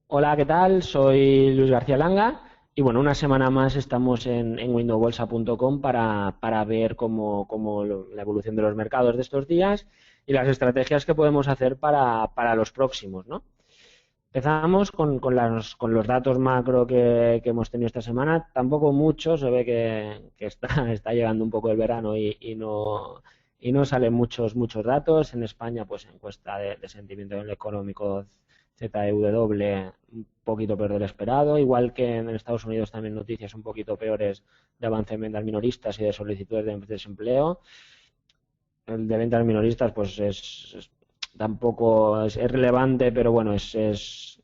Hola, ¿qué tal? Soy Luis García Langa y bueno, una semana más estamos en windowbolsa.com para ver la evolución de los mercados de estos días y las estrategias que podemos hacer para los próximos, ¿no? Empezamos con los datos macro que hemos tenido esta semana. Tampoco mucho, se ve que está llegando un poco el verano y no salen muchos datos. En España, pues encuesta de sentimiento económico ZEW un poquito peor del esperado, igual que en Estados Unidos también noticias un poquito peores de avance en ventas minoristas y de solicitudes de desempleo. El de ventas minoristas pues tampoco es relevante, pero bueno, es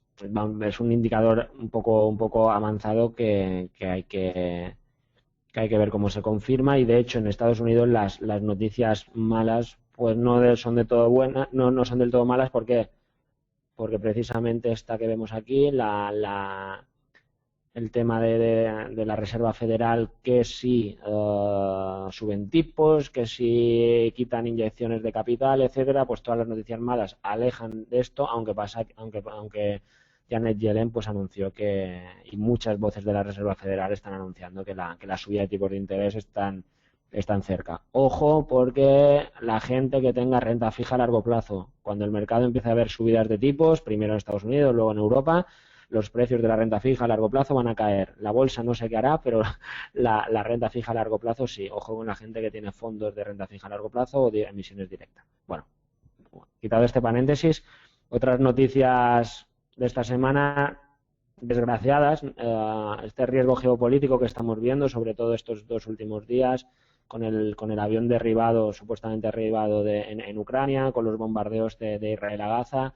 un indicador un poco avanzado que hay que ver cómo se confirma. Y de hecho en Estados Unidos las noticias malas pues son de todo buenas, no son del todo malas porque precisamente esta que vemos aquí, el tema de la Reserva Federal, que si suben tipos, que si quitan inyecciones de capital, etcétera, pues todas las noticias malas alejan de esto, aunque Janet Yellen pues anunció y muchas voces de la Reserva Federal están anunciando que la subida de tipos de interés están cerca. Ojo, porque la gente que tenga renta fija a largo plazo, cuando el mercado empiece a ver subidas de tipos, primero en Estados Unidos, luego en Europa, los precios de la renta fija a largo plazo van a caer. La bolsa no sé qué hará, pero la renta fija a largo plazo sí. Ojo con la gente que tiene fondos de renta fija a largo plazo o de emisiones directas. Bueno, quitado este paréntesis, otras noticias de esta semana desgraciadas, este riesgo geopolítico que estamos viendo, sobre todo estos dos últimos días, con el avión derribado, supuestamente derribado en Ucrania, con los bombardeos de Israel a Gaza.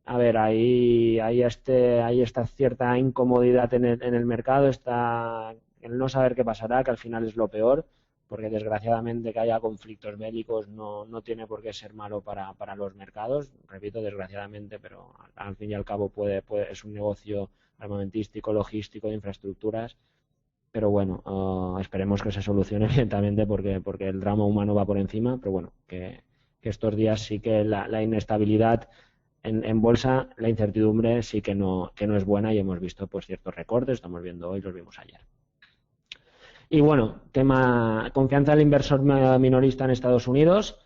A ver, ahí está cierta incomodidad en el mercado, está el no saber qué pasará, que al final es lo peor, porque desgraciadamente que haya conflictos bélicos no tiene por qué ser malo para los mercados, repito, desgraciadamente, pero al fin y al cabo es un negocio armamentístico, logístico, de infraestructuras, pero bueno, esperemos que se solucione lentamente porque el drama humano va por encima, pero bueno, que estos días sí que la inestabilidad en bolsa, la incertidumbre sí que no es buena y hemos visto pues ciertos recortes, estamos viendo hoy, los vimos ayer. Y bueno, tema confianza del inversor minorista en Estados Unidos,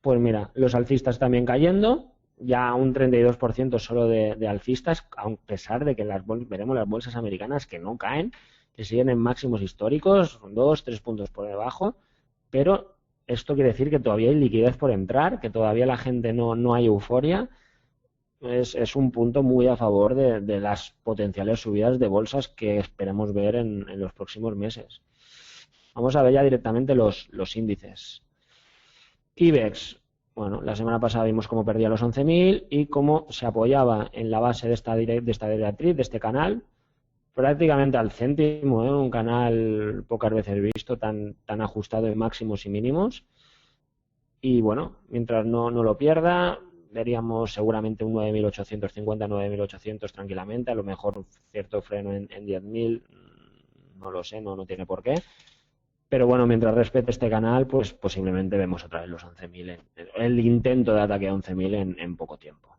pues mira, los alcistas también cayendo, ya un 32% solo de alcistas, a pesar de que veremos las bolsas americanas que no caen, que siguen en máximos históricos, 2-3 puntos por debajo, pero esto quiere decir que todavía hay liquidez por entrar, que todavía la gente no hay euforia. Es un punto muy a favor de las potenciales subidas de bolsas que esperemos ver en los próximos meses. Vamos a ver ya directamente los índices. IBEX, bueno, la semana pasada vimos cómo perdía los 11.000 y cómo se apoyaba en la base de esta directriz, de este canal, prácticamente al céntimo, un canal pocas veces visto, tan ajustado en máximos y mínimos. Y bueno, mientras no lo pierda, veríamos seguramente un 9.850, 9.800 tranquilamente, a lo mejor un cierto freno en 10.000, no lo sé, no tiene por qué. Pero bueno, mientras respete este canal, pues posiblemente vemos otra vez los 11.000, el intento de ataque a 11.000 en poco tiempo.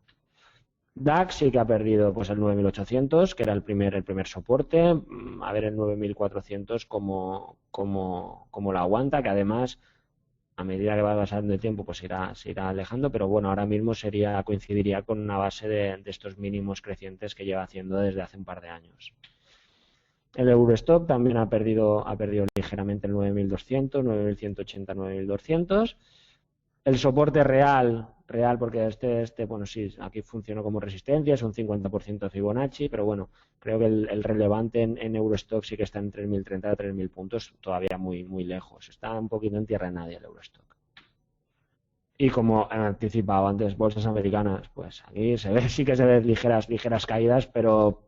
DAX sí que ha perdido pues el 9.800, que era el primer soporte, a ver el 9.400 como la aguanta, que además a medida que va pasando el tiempo pues se irá alejando, pero bueno, ahora mismo coincidiría con una base de estos mínimos crecientes que lleva haciendo desde hace un par de años. El Eurostock también ha perdido ligeramente el 9.200, 9.180, 9.200. El soporte real, porque bueno, sí, aquí funcionó como resistencia, es un 50% de Fibonacci, pero bueno, creo que el relevante en Eurostock sí que está en 3.030 a 3.000 puntos, todavía muy lejos. Está un poquito en tierra de nadie el Eurostock. Y como he anticipado antes, bolsas americanas, pues aquí sí que se ven ligeras caídas, pero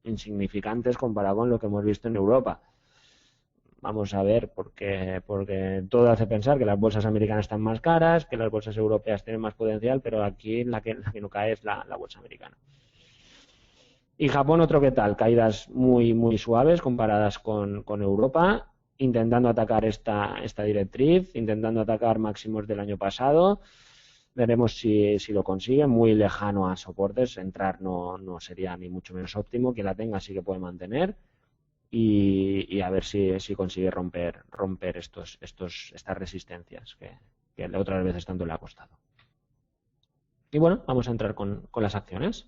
insignificantes comparado con lo que hemos visto en Europa. Vamos a ver, porque todo hace pensar que las bolsas americanas están más caras, que las bolsas europeas tienen más potencial, pero aquí la que no cae es la bolsa americana. Y Japón, otro que tal, caídas muy suaves comparadas con Europa, intentando atacar esta directriz, intentando atacar máximos del año pasado. Veremos si lo consigue, muy lejano a soportes, entrar no sería ni mucho menos óptimo, quien la tenga sí que puede mantener y a ver si consigue romper estas resistencias que otras veces tanto le ha costado. Y bueno, vamos a entrar con las acciones.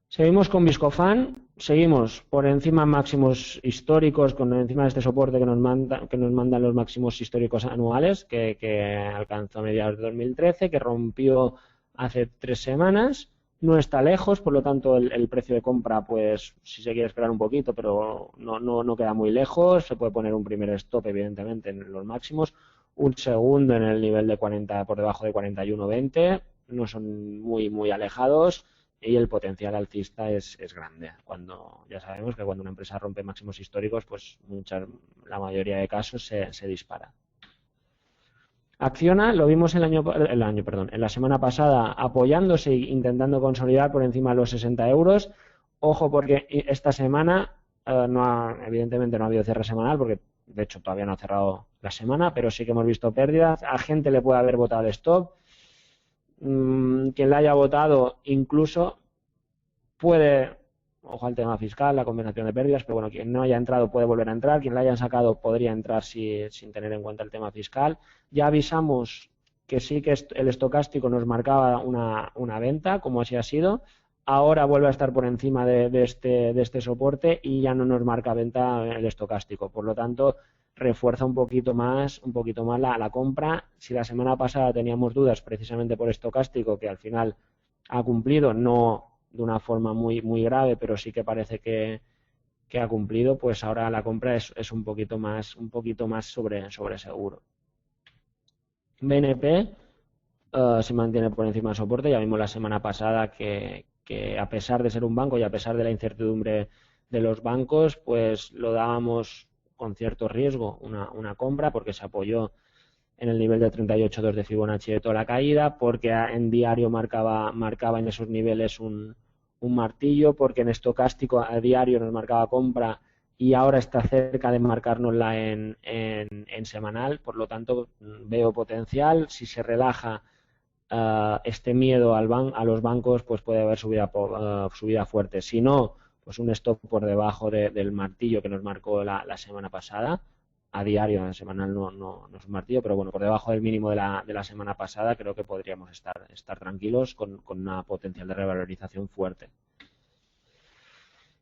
Seguimos con Viscofan, seguimos por encima máximos históricos, con encima de este soporte que nos mandan los máximos históricos anuales que alcanzó a mediados de 2013, que rompió hace 3 semanas. No está lejos, por lo tanto el precio de compra, pues si se quiere esperar un poquito, pero no queda muy lejos. Se puede poner un primer stop, evidentemente, en los máximos, un segundo en el nivel de 40, por debajo de 41.20, no son muy alejados. Y el potencial alcista es grande. Ya sabemos que cuando una empresa rompe máximos históricos, pues la mayoría de casos se dispara. Acciona, lo vimos en la semana pasada apoyándose e intentando consolidar por encima de los 60 euros. Ojo, porque esta semana evidentemente no ha habido cierre semanal, porque de hecho todavía no ha cerrado la semana, pero sí que hemos visto pérdidas. A gente le puede haber votado el stop. Quien la haya votado incluso puede, ojo al tema fiscal, la combinación de pérdidas, pero bueno, quien no haya entrado puede volver a entrar, quien la hayan sacado podría entrar sin tener en cuenta el tema fiscal. Ya avisamos que sí que el estocástico nos marcaba una venta, como así ha sido. Ahora vuelve a estar por encima de este soporte y ya no nos marca venta el estocástico. Por lo tanto, refuerza un poquito más la compra. Si la semana pasada teníamos dudas precisamente por estocástico, que al final ha cumplido, no de una forma muy grave, pero sí que parece que ha cumplido, pues ahora la compra es un poquito más sobre seguro. BNP se mantiene por encima del soporte. Ya vimos la semana pasada que a pesar de ser un banco y a pesar de la incertidumbre de los bancos, pues lo dábamos con cierto riesgo una compra, porque se apoyó en el nivel de 38.2 de Fibonacci de toda la caída, porque en diario marcaba en esos niveles un martillo, porque en estocástico a diario nos marcaba compra y ahora está cerca de marcárnosla en semanal. Por lo tanto, veo potencial. Si se relaja este miedo a los bancos, pues puede haber subida fuerte. Si no, pues un stop por debajo del martillo que nos marcó la semana pasada. A diario, en semanal no es un martillo, pero bueno, por debajo del mínimo de la semana pasada creo que podríamos estar tranquilos con una potencial de revalorización fuerte.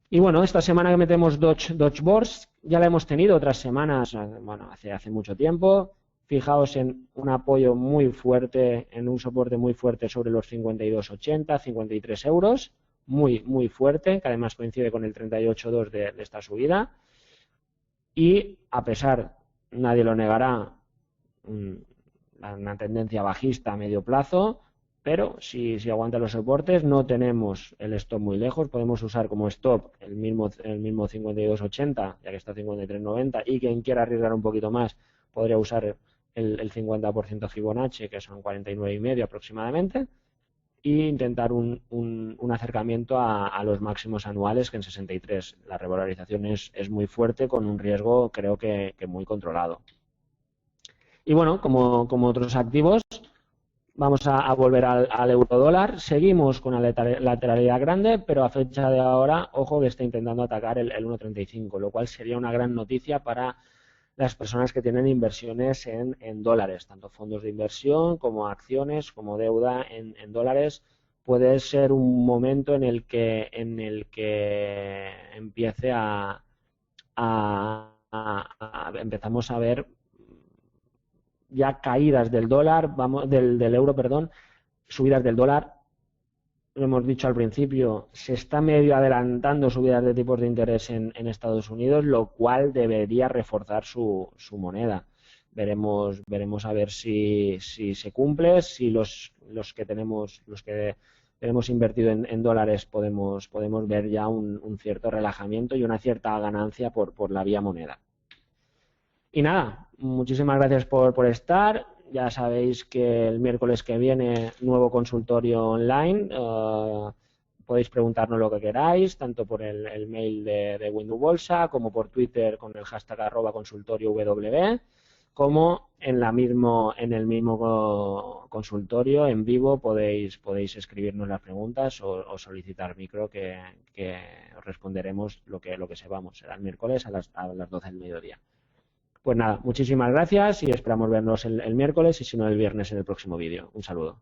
Y bueno, esta semana que metemos Dodge Bourse, ya la hemos tenido otras semanas, bueno, hace mucho tiempo. Fijaos en un apoyo muy fuerte, en un soporte muy fuerte sobre los 52,80, 53 euros, muy fuerte, que además coincide con el 38,2 de esta subida. Y a pesar, nadie lo negará, una tendencia bajista a medio plazo, pero si aguanta los soportes, no tenemos el stop muy lejos. Podemos usar como stop el mismo 52,80, ya que está 53,90, y quien quiera arriesgar un poquito más podría usar el 50% Fibonacci, que son 49,5 aproximadamente, e intentar un acercamiento a los máximos anuales, que en 63 la revalorización es muy fuerte, con un riesgo creo que muy controlado. Y bueno, como otros activos, vamos a volver al euro dólar. Seguimos con la lateralidad grande, pero a fecha de ahora, ojo que está intentando atacar el 1,35, lo cual sería una gran noticia para las personas que tienen inversiones en dólares, tanto fondos de inversión como acciones, como deuda en dólares. Puede ser un momento en el que empiece empezamos a ver ya caídas del dólar, del euro, perdón, subidas del dólar. Lo hemos dicho al principio, se está medio adelantando subidas de tipos de interés en Estados Unidos, lo cual debería reforzar su moneda. Veremos a ver si se cumple, si los que tenemos invertido en dólares podemos ver ya un cierto relajamiento y una cierta ganancia por la vía moneda. Y nada, muchísimas gracias por estar. Ya sabéis que el miércoles que viene, nuevo consultorio online. Podéis preguntarnos lo que queráis, tanto por el mail de Windu Bolsa como por Twitter con el hashtag @consultoriow. como en el mismo consultorio en vivo podéis escribirnos las preguntas o solicitar micro que os responderemos lo que sepamos. Será el miércoles a las 12 del mediodía. Pues nada, muchísimas gracias y esperamos vernos el miércoles y si no el viernes en el próximo vídeo. Un saludo.